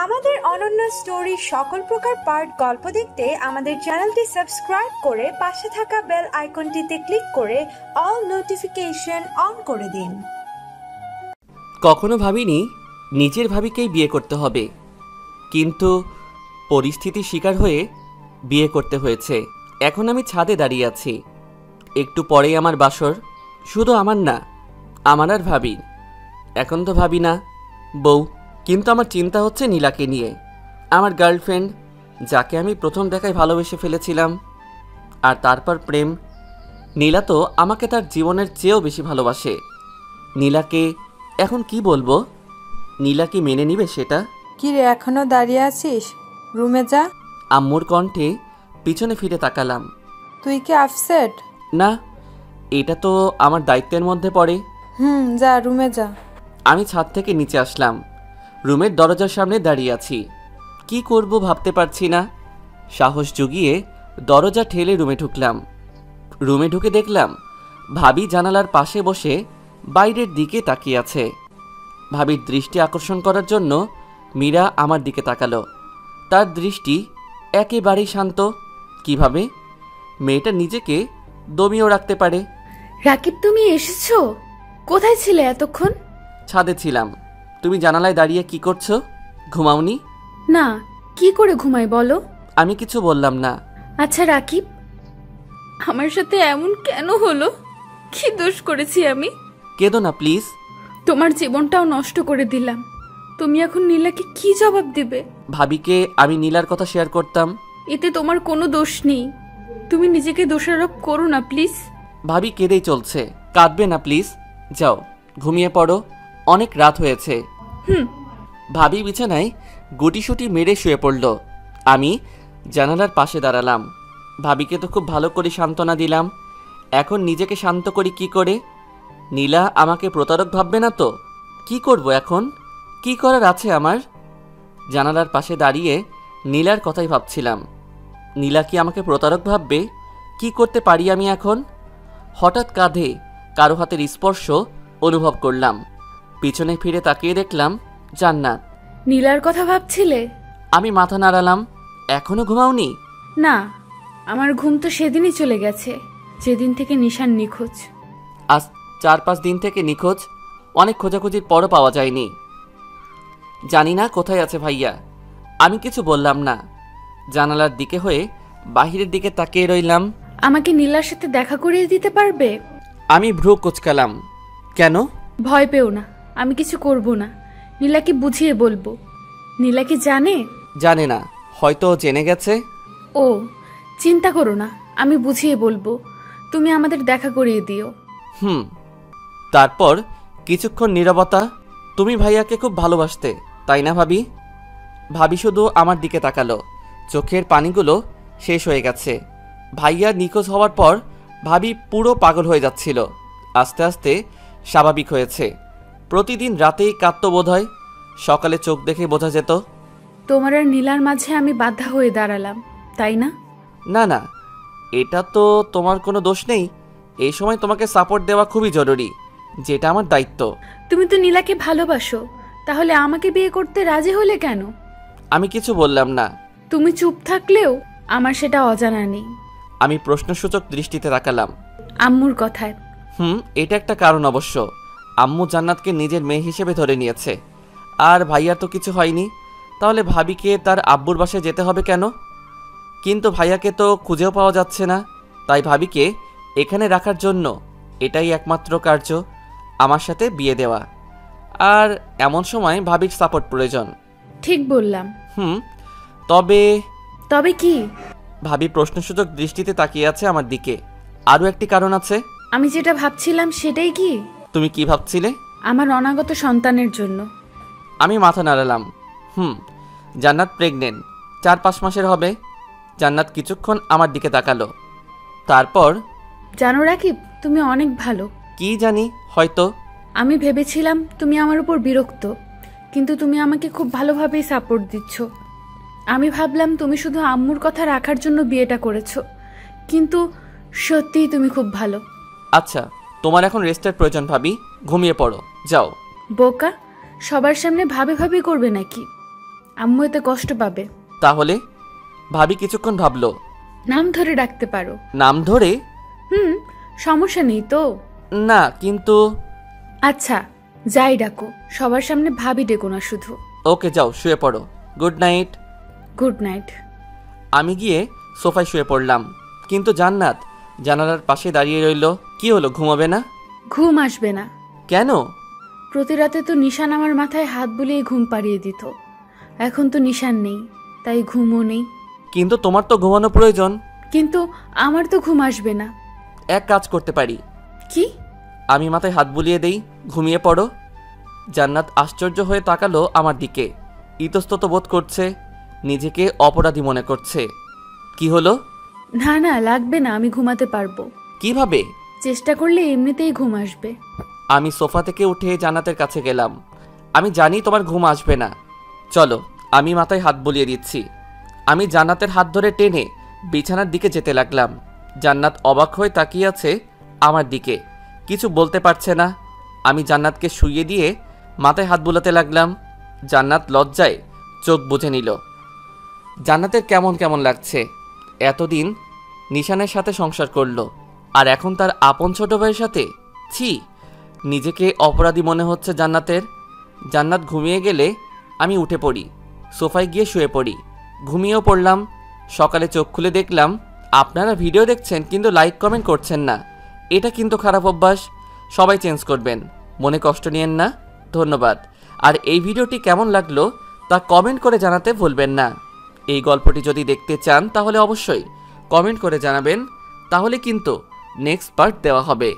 আমাদের অনন্য স্টোরি সকল প্রকার পার্ট গল্প দেখতে আমাদের চ্যানেলটি সাবস্ক্রাইব করে পাশে থাকা বেল আইকনটিতে ক্লিক করে অল নোটিফিকেশন অন করে দিন। কখনো ভাবিনি নিজের ভাবিকেই বিয়ে করতে হবে, কিন্তু পরিস্থিতির শিকার হয়ে বিয়ে করতে হয়েছে। এখন আমি ছাদে দাঁড়িয়ে আছি, একটু পরেই আমার বাসর। শুধু আমার না, আমার আর ভাবির। এখন তো ভাবি না, বউ। কিন্তু আমার চিন্তা হচ্ছে নীলাকে নিয়ে, আমার গার্লফ্রেন্ড, যাকে আমি প্রথম দেখায় ভালোবেসে ফেলেছিলাম, আর তারপর প্রেম। নীলা তো আমাকে তার জীবনের চেয়েও বেশি ভালোবাসে। নীলাকে এখন কি বলবো? নীলা কি মেনে নিবে সেটা? কি রে, এখনো দাঁড়িয়ে আছিস? রুমে যা। আম্মুর কণ্ঠে পিছনে ফিরে তাকালাম। তুই কি আপসেট? না, এটা তো আমার দায়িত্বের মধ্যে পড়ে। যা, রুমে যা। আমি ছাদ থেকে নিচে আসলাম, রুমের দরজার সামনে দাঁড়িয়ে আছি। কি করব ভাবতে পারছি না। সাহস জুগিয়ে দরজা ঠেলে রুমে ঢুকলাম। রুমে ঢুকে দেখলাম ভাবি জানালার পাশে বসে বাইরের দিকে তাকিয়ে আছে। ভাবির দৃষ্টি আকর্ষণ করার জন্য মীরা আমার দিকে তাকালো। তার দৃষ্টি একেবারেই শান্ত। কিভাবে মেয়েটা নিজেকে দমিয়েও রাখতে পারে? রাকিব, তুমি এসেছো? কোথায় ছিলে এতক্ষণ? ছাদে ছিলাম। তুমি জানালায় দাঁড়িয়ে কি করছো? ঘুমাওনি? না, কি করে ঘুমাই বলো? আমি কিছু বললাম না। আচ্ছা রাকিব, আমার সাথে এমন কেন হলো? কি দোষ করেছি আমি? কেঁদো না প্লিজ। তোমার জীবনটাও নষ্ট করে দিলাম। তুমি এখন নীলাকে কি জবাব দিবে? ভাবিকে আমি নীলার কথা শেয়ার করতাম। এতে তোমার কোনো দোষ নেই। তুমি নিজেকে দোষারোপ করো না প্লিজ। ভাবি কেঁদেই চলছে, কাঁদবে না প্লিজ। যাও ঘুমিয়ে পড়ো, অনেক রাত হয়েছে। ভাবি বিছানায় গুটিসুটি মেরে শুয়ে পড়ল। আমি জানালার পাশে দাঁড়ালাম। ভাবিকে তো খুব ভালো করে সান্ত্বনা দিলাম। এখন নিজেকে শান্ত করি কি করে? নীলা আমাকে প্রতারক ভাববে না তো? কি করব এখন? কি করার আছে আমার? জানালার পাশে দাঁড়িয়ে নীলার কথাই ভাবছিলাম। নীলা কি আমাকে প্রতারক ভাববে? কি করতে পারি আমি এখন? হঠাৎ কাঁধে কারো হাতের স্পর্শ অনুভব করলাম। পিছনে ফিরে তাকিয়ে দেখলাম জান্নাত। নীলার কথা ভাবছিলে? আমি মাথা নাড়ালাম। এখনো ঘুমাওনি? না, আমার ঘুম তো সেদিনই চলে গেছে, যেদিন থেকে নিশান নিখোঁজ। আজ 4-5 দিন থেকে নিখোঁজ। অনেক খোঁজাখুঁজির পরও পাওয়া যায়নি। জানি না কোথায় আছে ভাইয়া। আমি কিছু বললাম না। জানালার দিকে হয়ে বাহিরের দিকে তাকিয়ে রইলাম। আমাকে নীলার সাথে দেখা করিয়ে দিতে পারবে? আমি ভ্রু কুঁচকালাম। কেন? ভয় পেও না, আমি কিছু করব না। নীলাকে বুঝিয়ে বলবো। নীলা কি জানে? জানে না, হয়তো জেনে গেছে। ও, চিন্তা করো না, আমি বুঝিয়ে বলবো। তুমি আমাদের দেখা করিয়ে দিও। তারপর কিছুক্ষণ নীরবতা। তুমি ভাইয়াকে খুব ভালোবাসতে, তাই না ভাবি? ভাবি শুধু আমার দিকে তাকালো। চোখের পানিগুলো শেষ হয়ে গেছে। ভাইয়া নিখোঁজ হওয়ার পর ভাবি পুরো পাগল হয়ে যাচ্ছিল। আস্তে আস্তে স্বাভাবিক হয়েছে। প্রতিদিন রাতেই কাঁদতো বোধ হয়। সকালে চোখ দেখে বোঝা যেত। তোমার আর নীলার মাঝে আমি বাধা হয়ে দাঁড়ালাম, তাই না? না না, এটা তো তোমার কোনো দোষ নেই। এই সময় তোমাকে সাপোর্ট দেওয়া খুবই জরুরি, যেটা আমার দায়িত্ব। তুমি তো নীলাকে ভালোবাসো, তাহলে আমাকে বিয়ে করতে রাজি হলে কেন? আমি কিছু বললাম না। তুমি চুপ থাকলেও আমার সেটা অজানা নেই। আমি প্রশ্নসূচক দৃষ্টিতে তাকালাম। আম্মুর কথায়। এটা একটা কারণ অবশ্য। আম্মু জান্নাতকে নিজের মেয়ে হিসেবে ধরে নিয়েছে। আর ভাইয়ার তো কিছু হয়নি, তাহলে ভাবিকে তার আব্বুর বাসায় যেতে হবে কেন? কিন্তু ভাইয়াকে তো খুঁজেও পাওয়া যাচ্ছে না। তাই ভাবিকে এখানে রাখার জন্য এটাই একমাত্র কার্য, আমার সাথে বিয়ে দেওয়া। আর এমন সময় ভাবির সাপোর্ট প্রয়োজন। ঠিক বললাম। তবে তবে কি? ভাবি প্রশ্নসূচক দৃষ্টিতে তাকিয়ে আছে আমার দিকে। আরও একটি কারণ আছে। আমি যেটা ভাবছিলাম সেটাই কি? তুমি কি ভাবছিলে? আমার অনাগত সন্তানের জন্য। আমি মাথা নাড়ালাম। জান্নাত প্রেগনেন্ট, 4-5 মাসের হবে। জান্নাত কিছুক্ষণ আমার দিকে তাকালো। তারপর, জানো রাকিব, তুমি অনেক ভালো। কি জানি, হয়তো। আমি ভেবেছিলাম তুমি আমার উপর বিরক্ত, কিন্তু তুমি আমাকে খুব ভালোভাবেই সাপোর্ট দিচ্ছ। আমি ভাবলাম তুমি শুধু আম্মুর কথা রাখার জন্য বিয়েটা করেছো, কিন্তু সত্যিই তুমি খুব ভালো। আচ্ছা, তোমার এখন রেস্টের প্রয়োজন ভাবি। ঘুমিয়ে পড়ো, যাও। বোকা, সবার সামনে ভাবে ভাবে করবে নাকি? আম্মু এতে কষ্ট পাবে। তাহলে? ভাবি কিছুক্ষণ ভাবলো। নাম ধরে ডাকতে পারো। নাম ধরে? সমস্যা নেই তো। না, কিন্তু। আচ্ছা, যাই ডাকো, সবার সামনে ভাবি ডেকো না শুধু। ওকে, যাও শুয়ে পড়ো। Good night. Good night. আমি গিয়ে সোফায় শুয়ে পড়লাম, কিন্তু জান্নাত জানালার পাশে দাঁড়িয়ে রইল। কি হলো, ঘুমাবে না? ঘুম আসবে না। কেন? প্রতি রাতে তো নিশান আমার মাথায় হাত বুলিয়ে ঘুম পাড়িয়ে দিত। এখন তো নিশান নেই, তাই ঘুমও নেই। কিন্তু তোমার তো ঘুমানো প্রয়োজন। কিন্তু আমার তো ঘুম আসবে না। এক কাজ করতে পারি। কি? আমি মাথায় হাত বুলিয়ে দেই, ঘুমিয়ে পড়ো। জান্নাত আশ্চর্য হয়ে তাকালো আমার দিকে, ইতস্তত বোধ করছে, নিজেকে অপরাধী মনে করছে। কি হলো? না না, লাগবে না, আমি ঘুমাতে পারবো। কিভাবে? চেষ্টা করলে এমনিতেই ঘুম আসবে। আমি সোফা থেকে উঠে জান্নাতের কাছে গেলাম। আমি জানি তোমার ঘুম আসবে না, চলো আমি মাথায় হাত বুলিয়ে দিচ্ছি। আমি জান্নাতের হাত ধরে টেনে বিছানার দিকে যেতে লাগলাম। জান্নাত অবাক হয়ে তাকিয়ে আছে আমার দিকে, কিছু বলতে পারছে না। আমি জান্নাতকে শুইয়ে দিয়ে মাথায় হাত বুলাতে লাগলাম। জান্নাত লজ্জায় চোখ বুজে নিল। জান্নাতের কেমন কেমন লাগছে। এতদিন নিশানের সাথে সংসার করলো, আর এখন তার আপন ছোট ভাইয়ের সাথে। ছি, নিজেকে অপরাধী মনে হচ্ছে জান্নাতের। জান্নাত ঘুমিয়ে গেলে আমি উঠে পড়ি, সোফায় গিয়ে শুয়ে পড়ি। ঘুমিয়েও পড়লাম। সকালে চোখ খুলে দেখলাম আপনারা ভিডিও দেখছেন কিন্তু লাইক কমেন্ট করছেন না। এটা কিন্তু খারাপ অভ্যাস, সবাই চেঞ্জ করবেন, মনে কষ্ট নিয়েন না। ধন্যবাদ। আর এই ভিডিওটি কেমন লাগলো তা কমেন্ট করে জানাতে ভুলবেন না। এই গল্পটি যদি দেখতে চান তাহলে অবশ্যই কমেন্ট করে জানাবেন, তাহলে কিন্তু নেক্সট পার্ট দেওয়া হবে।